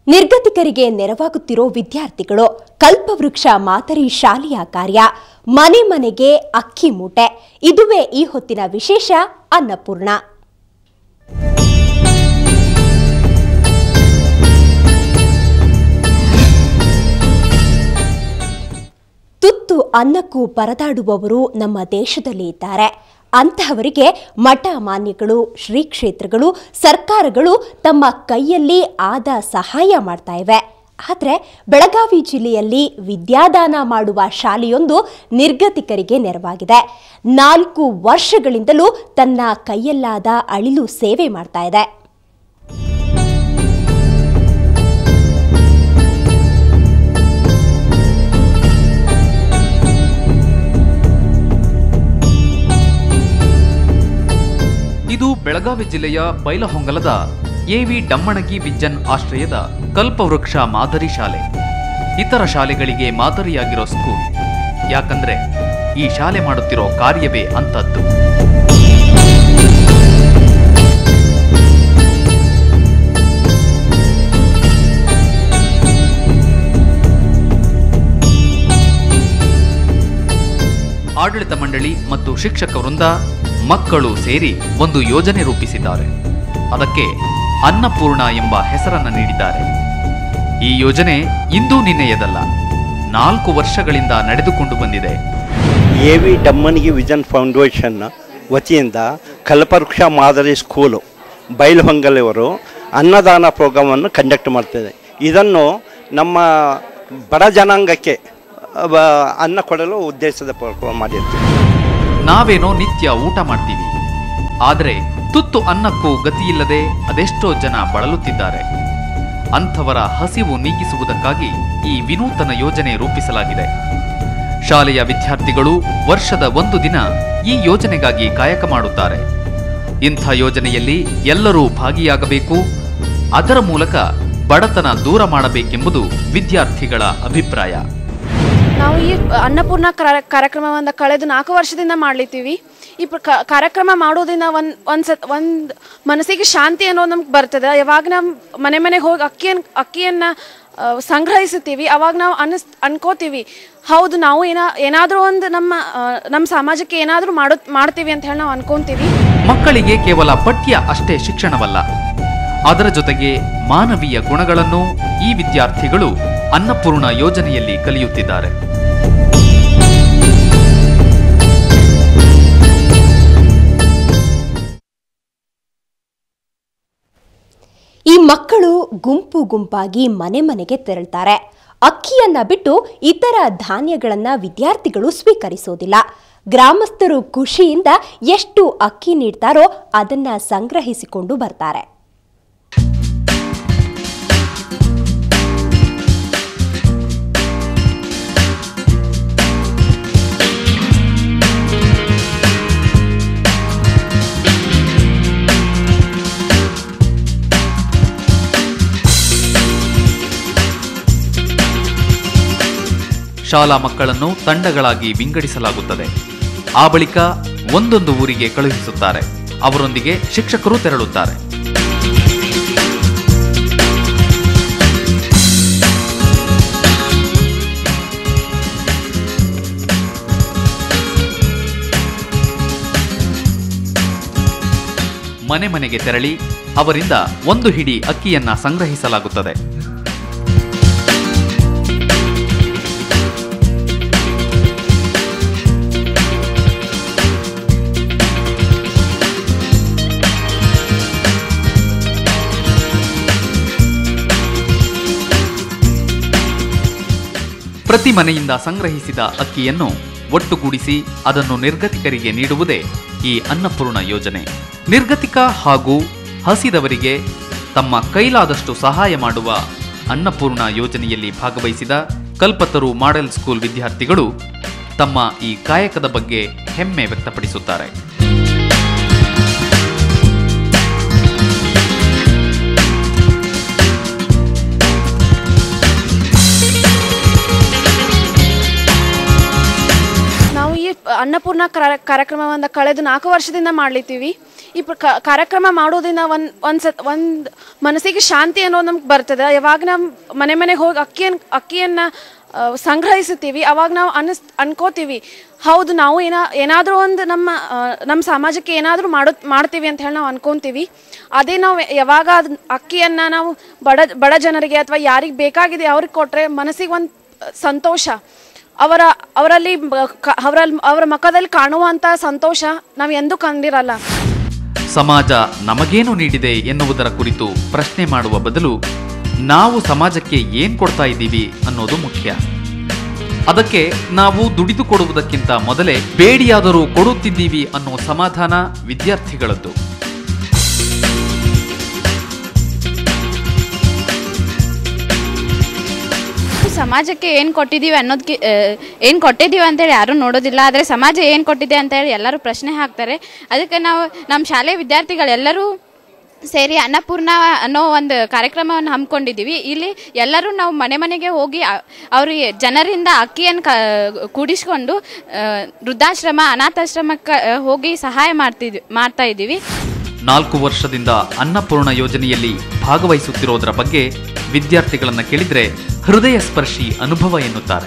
ನಿರ್ಗತಿಕರಿಗೆ ನೆರವಾಗುತ್ತಿರೋ ವಿದ್ಯಾರ್ಥಿಗಳು ಕಲ್ಪವೃಕ್ಷ ಮಾದರಿ ಶಾಲೆಯ ಕಾರ್ಯ ಮನೆ ಮನೆಗೆ ಅಕ್ಕಿ ಮೂಟೆ ಇದುವೇ ಈ ಹೊತ್ತಿನ ವಿಶೇಷ ಅನ್ನಪೂರ್ಣ. ತುತ್ತು ಅನ್ನಕ್ಕೂ ಪರದಾಡುವವರು ನಮ್ಮ ದೇಶದಲ್ಲಿ ಇದ್ದಾರೆ. ಅಂತಹವರಿಗೆ ಮಠ ಮಾನ್ಯಗಳು, ಶ್ರೀ ಕ್ಷೇತ್ರಗಳು, ಸರ್ಕಾರಗಳು ತಮ್ಮ ಕೈಯಲ್ಲಿ ಆದ ಸಹಾಯ ಮಾಡ್ತಾ ಇವೆ. ಆದರೆ ಬೆಳಗಾವಿ ಜಿಲ್ಲೆಯಲ್ಲಿ ವಿದ್ಯಾದಾನ ಮಾಡುವ ಶಾಲೆಯೊಂದು ನಿರ್ಗತಿಕರಿಗೆ ನೆರವಾಗಿದೆ. 4 ವರ್ಷಗಳಿಂದಲೂ ತನ್ನ ಕೈಯಲ್ಲಾದ ಅಳಿಲು ಸೇವೆ ಮಾಡ್ತಾ ಇದೆ. ಇದು ಬೆಳಗಾವಿ ಜಿಲ್ಲೆಯ ಬೈಲಹೊಂಗಲದ ಎವಿ ಡಮ್ಮಣಗಿ ವಿಜ್ಜನ್ ಆಶ್ರಯದ ಕಲ್ಪವೃಕ್ಷ ಮಾದರಿ ಶಾಲೆ. ಇತರ ಶಾಲೆಗಳಿಗೆ ಮಾದರಿಯಾಗಿರೋ ಸ್ಕೂಲ್. ಯಾಕಂದ್ರೆ ಈ ಶಾಲೆ ಮಾಡುತ್ತಿರೋ ಕಾರ್ಯವೇ ಅಂತದ್ದು. ಆಡಳಿತ ಮಂಡಳಿ ಮತ್ತು ಶಿಕ್ಷಕ ವೃಂದ ಮಕ್ಕಳು ಸೇರಿ ಒಂದು ಯೋಜನೆ ರೂಪಿಸಿದ್ದಾರೆ. ಅದಕ್ಕೆ ಅನ್ನಪೂರ್ಣ ಎಂಬ ಹೆಸರನ್ನು ನೀಡಿದ್ದಾರೆ. ಈ ಯೋಜನೆ ಇಂದು ನಿನ್ನೆಯದಲ್ಲ, 4 ವರ್ಷಗಳಿಂದ ನಡೆದುಕೊಂಡು ಬಂದಿದೆ. ಎವಿ ಡಮ್ಮಣಗಿ ವಿಜನ್ ಫೌಂಡೇಶನ್ ವತಿಯಿಂದ ಕಲ್ಪವೃಕ್ಷ ಮಾದರಿ ಸ್ಕೂಲು ಬೈಲಹೊಂಗಲವರು ಅನ್ನದಾನ ಪ್ರೋಗ್ರಾಮನ್ನು ಕಂಡಕ್ಟ್ ಮಾಡ್ತಿದೆ. ಇದನ್ನು ನಮ್ಮ ಬಡ ಜನಾಂಗಕ್ಕೆ ಅನ್ನ ಕೊಡಲು ಉದ್ದೇಶದ ಪ್ರೋಗ್ರಾಮ್ ಮಾಡಿರ್ತೀವಿ. ನಾವೇನೋ ನಿತ್ಯ ಊಟ ಮಾಡ್ತೀವಿ, ಆದರೆ ತುತ್ತು ಅನ್ನಕ್ಕೂ ಗತಿಯಿಲ್ಲದೆ ಅದೆಷ್ಟೋ ಜನ ಬಳಲುತ್ತಿದ್ದಾರೆ. ಅಂಥವರ ಹಸಿವು ನೀಗಿಸುವುದಕ್ಕಾಗಿ ಈ ವಿನೂತನ ಯೋಜನೆ ರೂಪಿಸಲಾಗಿದೆ. ಶಾಲೆಯ ವಿದ್ಯಾರ್ಥಿಗಳು ವರ್ಷದ 1 ದಿನ ಈ ಯೋಜನೆಗಾಗಿ ಕಾಯಕ ಮಾಡುತ್ತಾರೆ. ಇಂಥ ಯೋಜನೆಯಲ್ಲಿ ಎಲ್ಲರೂ ಭಾಗಿಯಾಗಬೇಕು. ಅದರ ಮೂಲಕ ಬಡತನ ದೂರ ಮಾಡಬೇಕೆಂಬುದು ವಿದ್ಯಾರ್ಥಿಗಳ ಅಭಿಪ್ರಾಯ. ನಾವು ಈ ಅನ್ನಪೂರ್ಣ ಕಾರ್ಯಕ್ರಮವನ್ನು ಕಳೆದ 4 ವರ್ಷದಿಂದ ಮಾಡ್ಲಿತ್ತೀವಿ. ಈ ಕಾರ್ಯಕ್ರಮ ಮಾಡೋದ್ರಿಂದ ಒಂದು ಮನಸ್ಸಿಗೆ ಶಾಂತಿ ಅನ್ನೋದು ನಮ್ಗೆ ಬರ್ತದೆ. ಯಾವಾಗ ನಾವು ಮನೆ ಮನೆಗೆ ಹೋಗಿ ಅಕ್ಕಿಯನ್ನು ಸಂಗ್ರಹಿಸುತ್ತೀವಿ, ಅವಾಗ ನಾವು ಅನ್ಕೋತೀವಿ, ಹೌದು ನಾವು ಏನಾದರೂ ಒಂದು ನಮ್ಮ ಸಮಾಜಕ್ಕೆ ಏನಾದರೂ ಮಾಡ್ತೀವಿ ಅಂತ ಹೇಳಿ ನಾವು ಅನ್ಕೊಂತೀವಿ. ಮಕ್ಕಳಿಗೆ ಕೇವಲ ಪಠ್ಯ ಅಷ್ಟೇ ಶಿಕ್ಷಣವಲ್ಲ, ಅದರ ಜೊತೆಗೆ ಮಾನವೀಯ ಗುಣಗಳನ್ನು ಈ ವಿದ್ಯಾರ್ಥಿಗಳು ಅನ್ನಪೂರ್ಣ ಯೋಜನೆಯಲ್ಲಿ ಕಲಿಯುತ್ತಿದ್ದಾರೆ. ಈ ಮಕ್ಕಳು ಗುಂಪು ಗುಂಪಾಗಿ ಮನೆ ಮನೆಗೆ ತೆರಳುತ್ತಾರೆ. ಅಕ್ಕಿಯನ್ನ ಬಿಟ್ಟು ಇತರ ಧಾನ್ಯಗಳನ್ನ ವಿದ್ಯಾರ್ಥಿಗಳು ಸ್ವೀಕರಿಸೋದಿಲ್ಲ. ಗ್ರಾಮಸ್ಥರು ಖುಷಿಯಿಂದ ಎಷ್ಟು ಅಕ್ಕಿ ನೀಡ್ತಾರೋ ಅದನ್ನ ಸಂಗ್ರಹಿಸಿಕೊಂಡು ಬರ್ತಾರೆ. ಶಾಲಾ ಮಕ್ಕಳನ್ನು ತಂಡಗಳಾಗಿ ವಿಂಗಡಿಸಲಾಗುತ್ತದೆ. ಆ ಬಳಿಕ ಒಂದೊಂದು ಊರಿಗೆ ಕಳುಹಿಸುತ್ತಾರೆ. ಅವರೊಂದಿಗೆ ಶಿಕ್ಷಕರು ತೆರಳುತ್ತಾರೆ. ಮನೆ ಮನೆಗೆ ತೆರಳಿ ಅವರಿಂದ 1 ಹಿಡಿ ಅಕ್ಕಿಯನ್ನ ಸಂಗ್ರಹಿಸಲಾಗುತ್ತದೆ. ಪ್ರತಿ ಮನೆಯಿಂದ ಸಂಗ್ರಹಿಸಿದ ಅಕ್ಕಿಯನ್ನು ಒಟ್ಟುಗೂಡಿಸಿ ಅದನ್ನು ನಿರ್ಗತಿಕರಿಗೆ ನೀಡುವುದೇ ಈ ಅನ್ನಪೂರ್ಣ ಯೋಜನೆ. ನಿರ್ಗತಿಕ ಹಾಗೂ ಹಸಿದವರಿಗೆ ತಮ್ಮ ಕೈಲಾದಷ್ಟು ಸಹಾಯ ಮಾಡುವ ಅನ್ನಪೂರ್ಣ ಯೋಜನೆಯಲ್ಲಿ ಭಾಗವಹಿಸಿದ ಕಲ್ಪತರು ಮಾಡೆಲ್ ಸ್ಕೂಲ್ ವಿದ್ಯಾರ್ಥಿಗಳು ತಮ್ಮ ಈ ಕಾಯಕದ ಬಗ್ಗೆ ಹೆಮ್ಮೆ ವ್ಯಕ್ತಪಡಿಸುತ್ತಾರೆ. ಅನ್ನಪೂರ್ಣ ಕಾರ್ಯಕ್ರಮವನ್ನು ಕಳೆದ 4 ವರ್ಷದಿಂದ ಮಾಡ್ಲಿತ್ತೀವಿ. ಈ ಕಾರ್ಯಕ್ರಮ ಮಾಡೋದ್ರಿಂದ ಒಂದು ಮನಸ್ಸಿಗೆ ಶಾಂತಿ ಅನ್ನೋದು ನಮ್ಗೆ ಬರ್ತದೆ. ಯಾವಾಗ ನಾವು ಮನೆಗೆ ಹೋಗಿ ಅಕ್ಕಿಯನ್ನು ಸಂಗ್ರಹಿಸುತ್ತೀವಿ ಅವಾಗ ನಾವು ಅನ್ಕೋತೀವಿ, ಹೌದು ನಾವು ಏನಾದರೂ ಒಂದು ನಮ್ಮ ಸಮಾಜಕ್ಕೆ ಏನಾದರೂ ಮಾಡ್ತೀವಿ ಅಂತ ಹೇಳಿ ನಾವು ಅನ್ಕೊತೀವಿ. ಅದೇ ನಾವು ಯಾವಾಗ ಅಕ್ಕಿಯನ್ನು ನಾವು ಬಡ ಜನರಿಗೆ ಅಥವಾ ಯಾರಿಗೆ ಬೇಕಾಗಿದೆ ಅವ್ರಿಗೆ ಕೊಟ್ಟರೆ ಮನಸ್ಸಿಗೆ ಒಂದು ಸಂತೋಷ, ಅವರ ಮುಖದಲ್ಲಿ ಕಾಣುವಂಥ ಸಂತೋಷ ನಾವು ಎಂದೂ ಕಂಡಿರಲ್ಲ. ಸಮಾಜ ನಮಗೇನು ನೀಡಿದೆ ಎನ್ನುವುದರ ಕುರಿತು ಪ್ರಶ್ನೆ ಮಾಡುವ ಬದಲು ನಾವು ಸಮಾಜಕ್ಕೆ ಏನ್ ಕೊಡ್ತಾ ಇದ್ದೀವಿ ಅನ್ನೋದು ಮುಖ್ಯ. ಅದಕ್ಕೆ ನಾವು ದುಡಿದು ಕೊಡುವುದಕ್ಕಿಂತ ಮೊದಲೇ ಬೇಡಿಯಾದರೂ ಕೊಡುತ್ತಿದ್ದೀವಿ ಅನ್ನೋ ಸಮಾಧಾನ ವಿದ್ಯಾರ್ಥಿಗಳದ್ದು. ಸಮಾಜಕ್ಕೆ ಏನು ಕೊಟ್ಟಿದ್ದೀವಿ ಅನ್ನೋದಕ್ಕೆ ಏನು ಕೊಟ್ಟಿದ್ದೀವಿ ಅಂತೇಳಿ ಯಾರೂ ನೋಡೋದಿಲ್ಲ. ಆದರೆ ಸಮಾಜ ಏನು ಕೊಟ್ಟಿದೆ ಅಂತೇಳಿ ಎಲ್ಲರೂ ಪ್ರಶ್ನೆ ಹಾಕ್ತಾರೆ. ಅದಕ್ಕೆ ನಾವು ನಮ್ಮ ಶಾಲೆ ವಿದ್ಯಾರ್ಥಿಗಳೆಲ್ಲರೂ ಸೇರಿ ಅನ್ನಪೂರ್ಣ ಅನ್ನೋ ಒಂದು ಕಾರ್ಯಕ್ರಮವನ್ನು ಹಮ್ಮಿಕೊಂಡಿದ್ದೀವಿ. ಇಲ್ಲಿ ಎಲ್ಲರೂ ನಾವು ಮನೆಗೆ ಹೋಗಿ ಅವ್ರಿಗೆ ಜನರಿಂದ ಅಕ್ಕಿಯನ್ನು ಕೂಡಿಸ್ಕೊಂಡು ವೃದ್ಧಾಶ್ರಮ ಅನಾಥಾಶ್ರಮಕ್ಕೆ ಹೋಗಿ ಸಹಾಯ ಮಾಡ್ತಾ ಇದ್ದೀವಿ. 4 ವರ್ಷದಿಂದ ಅನ್ನಪೂರ್ಣ ಯೋಜನೆಯಲ್ಲಿ ಭಾಗವಹಿಸುತ್ತಿರೋದರ ಬಗ್ಗೆ ವಿದ್ಯಾರ್ಥಿಗಳನ್ನು ಕೇಳಿದರೆ ಹೃದಯ ಸ್ಪರ್ಶಿ ಅನುಭವ ಎನ್ನುತ್ತಾರೆ.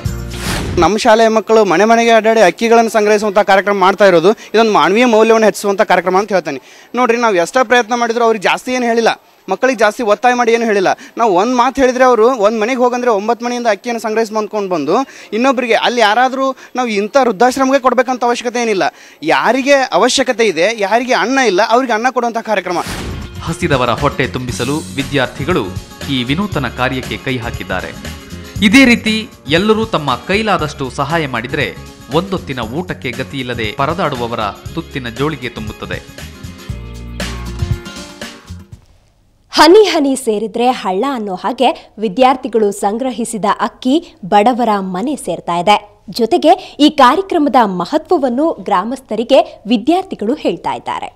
ನಮ್ಮ ಶಾಲೆಯ ಮಕ್ಕಳು ಮನೆಗೆ ಅಡ್ಡಾಡಿ ಅಕ್ಕಿಗಳನ್ನು ಸಂಗ್ರಹಿಸುವಂಥ ಕಾರ್ಯಕ್ರಮ ಮಾಡ್ತಾ ಇರೋದು ಇದೊಂದು ಮಾನವೀಯ ಮೌಲ್ಯವನ್ನು ಹೆಚ್ಚಿಸುವಂಥ ಕಾರ್ಯಕ್ರಮ ಅಂತ ಹೇಳ್ತಾನೆ. ನೋಡ್ರಿ, ನಾವು ಎಷ್ಟೋ ಪ್ರಯತ್ನ ಮಾಡಿದ್ರು ಅವ್ರಿಗೆ ಜಾಸ್ತಿ ಏನು ಹೇಳಿಲ್ಲ, ಮಕ್ಕಳಿಗೆ ಜಾಸ್ತಿ ಒತ್ತಾಯ ಮಾಡಿ ಏನು ಹೇಳಿಲ್ಲ. ನಾವು ಒಂದು ಮಾತು ಹೇಳಿದರೆ ಅವರು ಒಂದು ಮನೆಗೆ ಹೋಗಂದ್ರೆ 9 ಮನೆಯಿಂದ ಅಕ್ಕಿಯನ್ನು ಸಂಗ್ರಹಿಸಿ ಬಂದ್ಕೊಂಡು ಬಂದು ಇನ್ನೊಬ್ಬರಿಗೆ ಅಲ್ಲಿ ಯಾರಾದರೂ ನಾವು ಇಂಥ ವೃದ್ಧಾಶ್ರಮಕ್ಕೆ ಕೊಡಬೇಕಂತ ಅವಶ್ಯಕತೆ ಏನಿಲ್ಲ. ಯಾರಿಗೆ ಅವಶ್ಯಕತೆ ಇದೆ, ಯಾರಿಗೆ ಅನ್ನ ಇಲ್ಲ ಅವರಿಗೆ ಅನ್ನ ಕೊಡುವಂಥ ಕಾರ್ಯಕ್ರಮ. ಹಸಿದವರ ಹೊಟ್ಟೆ ತುಂಬಿಸಲು ವಿದ್ಯಾರ್ಥಿಗಳು ಈ ವಿನೂತನ ಕಾರ್ಯಕ್ಕೆ ಕೈ ಹಾಕಿದ್ದಾರೆ. ಇದೇ ರೀತಿ ಎಲ್ಲರೂ ತಮ್ಮ ಕೈಲಾದಷ್ಟು ಸಹಾಯ ಮಾಡಿದರೆ ಒಂದೊತ್ತಿನ ಊಟಕ್ಕೆ ಗತಿಯಿಲ್ಲದೆ ಪರದಾಡುವವರ ತುತ್ತಿನ ಜೋಳಿಗೆ ತುಂಬುತ್ತದೆ. ಹನಿ ಹನಿ ಸೇರಿದ್ರೆ ಹಳ್ಳ ಅನ್ನೋ ಹಾಗೆ ವಿದ್ಯಾರ್ಥಿಗಳು ಸಂಗ್ರಹಿಸಿದ ಅಕ್ಕಿ ಬಡವರ ಮನೆ ಸೇರ್ತಾ ಇದೆ. ಜೊತೆಗೆ ಈ ಕಾರ್ಯಕ್ರಮದ ಮಹತ್ವವನ್ನು ಗ್ರಾಮಸ್ಥರಿಗೆ ವಿದ್ಯಾರ್ಥಿಗಳು ಹೇಳ್ತಾ ಇದ್ದಾರೆ.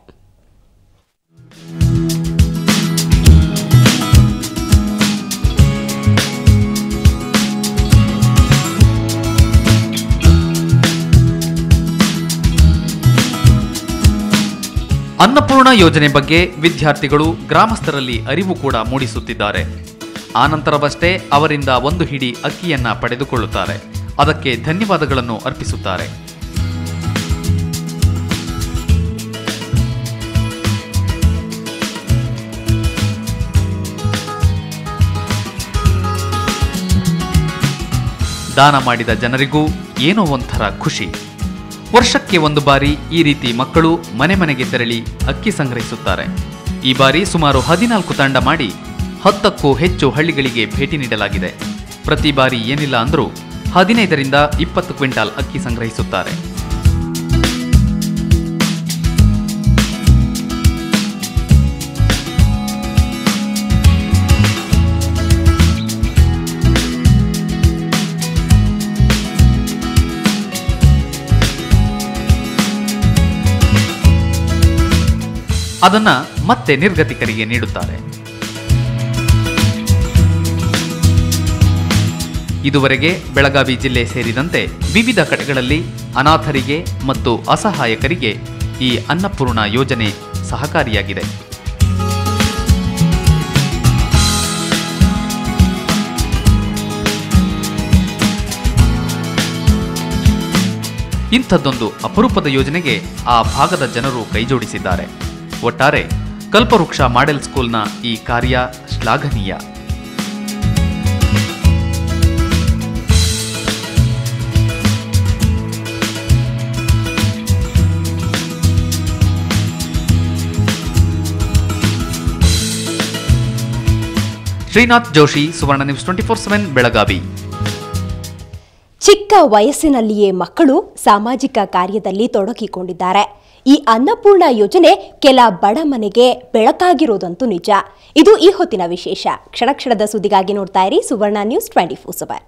ಅನ್ನಪೂರ್ಣ ಯೋಜನೆ ಬಗ್ಗೆ ವಿದ್ಯಾರ್ಥಿಗಳು ಗ್ರಾಮಸ್ಥರಲ್ಲಿ ಅರಿವು ಕೂಡ ಮೂಡಿಸುತ್ತಿದ್ದಾರೆ. ಆನಂತರವಷ್ಟೇ ಅವರಿಂದ ಒಂದು ಹಿಡಿ ಅಕ್ಕಿಯನ್ನ ಪಡೆದುಕೊಳ್ಳುತ್ತಾರೆ. ಅದಕ್ಕೆ ಧನ್ಯವಾದಗಳನ್ನು ಅರ್ಪಿಸುತ್ತಾರೆ. ದಾನ ಮಾಡಿದ ಜನರಿಗೂ ಏನೋ ಒಂಥರ ಖುಷಿ. ವರ್ಷಕ್ಕೆ ಒಂದು ಬಾರಿ ಈ ರೀತಿ ಮಕ್ಕಳು ಮನೆಗೆ ತೆರಳಿ ಅಕ್ಕಿ ಸಂಗ್ರಹಿಸುತ್ತಾರೆ. ಈ ಬಾರಿ ಸುಮಾರು 14 ತಂಡ ಮಾಡಿ 10ಕ್ಕೂ ಹೆಚ್ಚು ಹಳ್ಳಿಗಳಿಗೆ ಭೇಟಿ ನೀಡಲಾಗಿದೆ. ಪ್ರತಿ ಬಾರಿ ಏನಿಲ್ಲ ಅಂದರೂ 15ರಿಂದ 20 ಕ್ವಿಂಟಾಲ್ ಅಕ್ಕಿ ಸಂಗ್ರಹಿಸುತ್ತಾರೆ. ಅದನ್ನ ಮತ್ತೆ ನಿರ್ಗತಿಕರಿಗೆ ನೀಡುತ್ತಾರೆ. ಇದುವರೆಗೆ ಬೆಳಗಾವಿ ಜಿಲ್ಲೆ ಸೇರಿದಂತೆ ವಿವಿಧ ಕಡೆಗಳಲ್ಲಿ ಅನಾಥರಿಗೆ ಮತ್ತು ಅಸಹಾಯಕರಿಗೆ ಈ ಅನ್ನಪೂರ್ಣ ಯೋಜನೆ ಸಹಕಾರಿಯಾಗಿದೆ. ಇಂಥದ್ದೊಂದು ಅಪರೂಪದ ಯೋಜನೆಗೆ ಆ ಭಾಗದ ಜನರು ಕೈಜೋಡಿಸಿದ್ದಾರೆ. ಒಟ್ಟಾರೆ ಕಲ್ಪವೃಕ್ಷ ಮಾಡೆಲ್ ಸ್ಕೂಲ್ನ ಈ ಕಾರ್ಯ ಶ್ಲಾಘನೀಯ. ಶ್ರೀನಾಥ್ ಜೋಶಿ, ಸುವರ್ಣ ನ್ಯೂಸ್ 24/7 ಬೆಳಗಾವಿ. ಚಿಕ್ಕ ವಯಸ್ಸಿನಲ್ಲಿಯೇ ಮಕ್ಕಳು ಸಾಮಾಜಿಕ ಕಾರ್ಯದಲ್ಲಿ ತೊಡಗಿಕೊಂಡಿದ್ದಾರೆ. ಈ ಅನ್ನಪೂರ್ಣ ಯೋಜನೆ ಕೆಲ ಬಡ ಮನೆಗೆ ಬೆಳಕಾಗಿರೋದಂತೂ ನಿಜ. ಇದು ಈ ಹೊತ್ತಿನ ವಿಶೇಷ. ಕ್ಷಣ ಕ್ಷಣದ ಸುದ್ದಿಗಾಗಿ ನೋಡ್ತಾ ಇರಿ ಸುವರ್ಣ ನ್ಯೂಸ್ 24/7.